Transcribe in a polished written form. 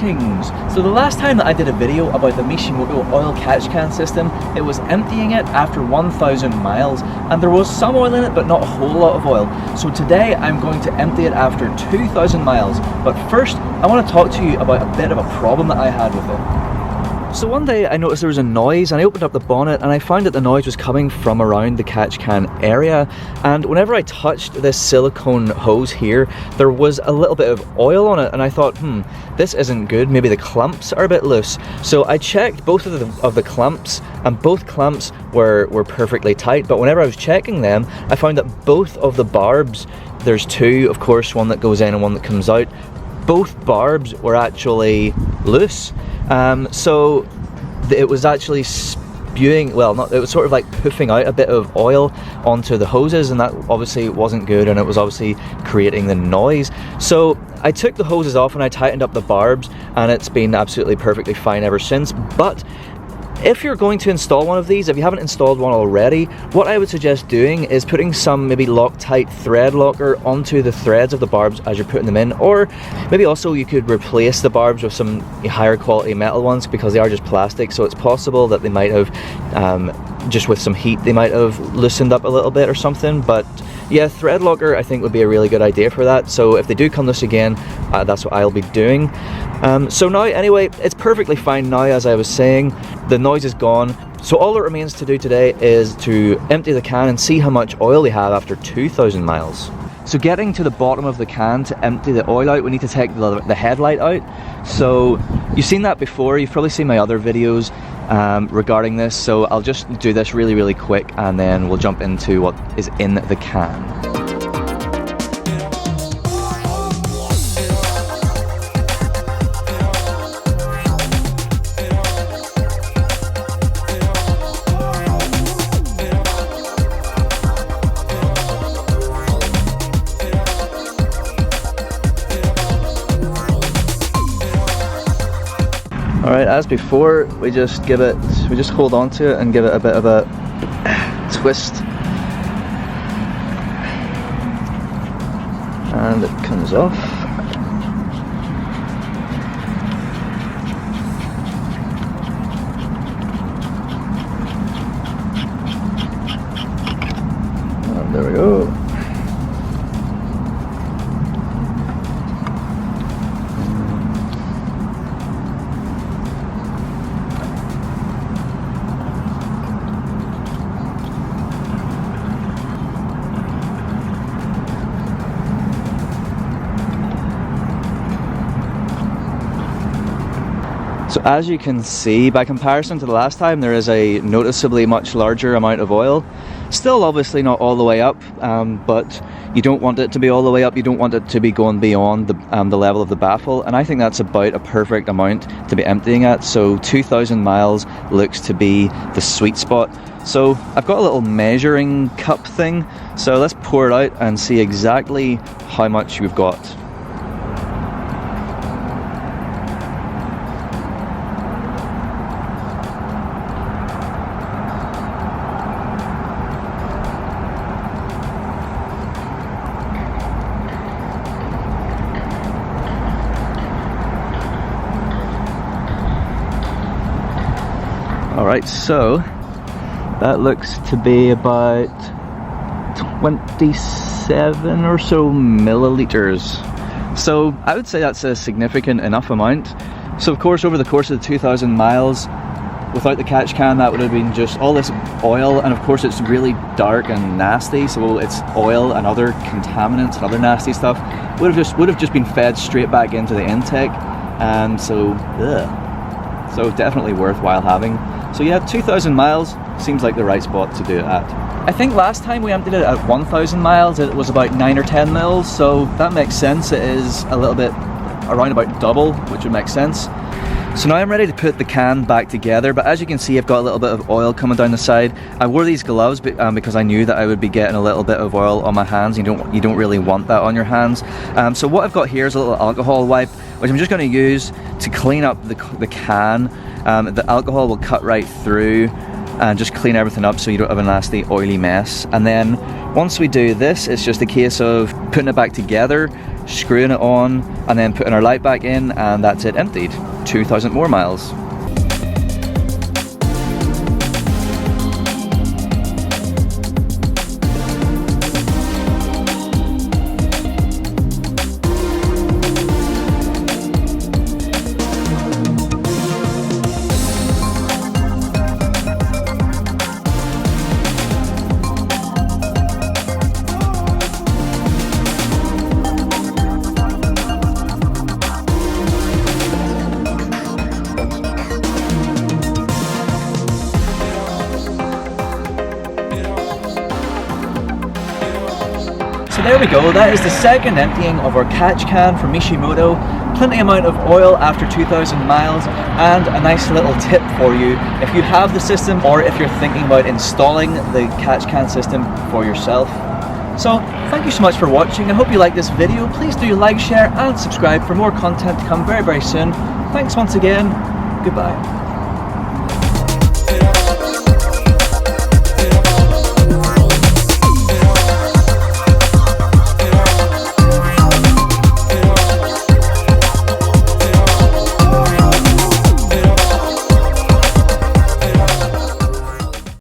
Greetings! So the last time that I did a video about the Mishimoto Oil Catch Can system, it was emptying it after 1,000 miles, and there was some oil in it but not a whole lot of oil. So today I'm going to empty it after 2,000 miles, but first I want to talk to you about a bit of a problem that I had with it. So one day I noticed there was a noise, and I opened up the bonnet and I found that the noise was coming from around the catch can area, and whenever I touched this silicone hose here, there was a little bit of oil on it, and I thought, this isn't good, maybe the clamps are a bit loose. So I checked both of the clamps, and both clamps were perfectly tight, but whenever I was checking them, I found that both of the barbs, there's two, of course, one that goes in and one that comes out, both barbs were actually loose. So it was actually spewing, well, it was sort of like puffing out a bit of oil onto the hoses, and that obviously wasn't good, and it was obviously creating the noise. So I took the hoses off and I tightened up the barbs, and it's been absolutely perfectly fine ever since. But if you're going to install one of these, if you haven't installed one already, what I would suggest doing is putting some maybe Loctite thread locker onto the threads of the barbs as you're putting them in, or maybe also you could replace the barbs with some higher quality metal ones, because they are just plastic, so it's possible that they might have, just with some heat, they might have loosened up a little bit or something. But yeah, thread locker I think would be a really good idea for that. So if they do come loose again, that's what I'll be doing. So now, anyway, it's perfectly fine now, as I was saying. The noise is gone. So all that remains to do today is to empty the can and see how much oil we have after 2,000 miles. So getting to the bottom of the can to empty the oil out, we need to take the headlight out. So you've seen that before, you've probably seen my other videos regarding this, so I'll just do this really quick, and then we'll jump into what is in the can. Alright, as before, we just hold on to it and give it a bit of a twist, and it comes off. And there we go. So as you can see, by comparison to the last time, there is a noticeably much larger amount of oil. Still obviously not all the way up, but you don't want it to be all the way up. You don't want it to be going beyond the level of the baffle, and I think that's about a perfect amount to be emptying at. So 2,000 miles looks to be the sweet spot. So I've got a little measuring cup thing, so let's pour it out and see exactly how much we've got. Alright, so that looks to be about 27 or so milliliters. So I would say that's a significant enough amount. So of course, over the course of the 2,000 miles, without the catch can, that would have been just all this oil, and of course it's really dark and nasty, so it's oil and other contaminants and other nasty stuff would have just been fed straight back into the intake, and so definitely worthwhile having. So yeah, 2,000 miles seems like the right spot to do it at. I think last time we emptied it at 1,000 miles, it was about 9 or 10 mils, so that makes sense. It is a little bit around about double, which would make sense. So now I'm ready to put the can back together, but as you can see, I've got a little bit of oil coming down the side. I wore these gloves because I knew that I would be getting a little bit of oil on my hands. You don't really want that on your hands. So what I've got here is a little alcohol wipe, which I'm just going to use to clean up the can. The alcohol will cut right through and just clean everything up so you don't have a nasty oily mess. And then once we do this, it's just a case of putting it back together, screwing it on, and then putting our light back in, and that's it emptied. 2,000 more miles. So there we go, that is the second emptying of our catch can from Mishimoto. Plenty amount of oil after 2,000 miles, and a nice little tip for you if you have the system or if you're thinking about installing the catch can system for yourself. So thank you so much for watching. I hope you like this video. Please do like, share and subscribe for more content to come very, very soon. Thanks once again. Goodbye.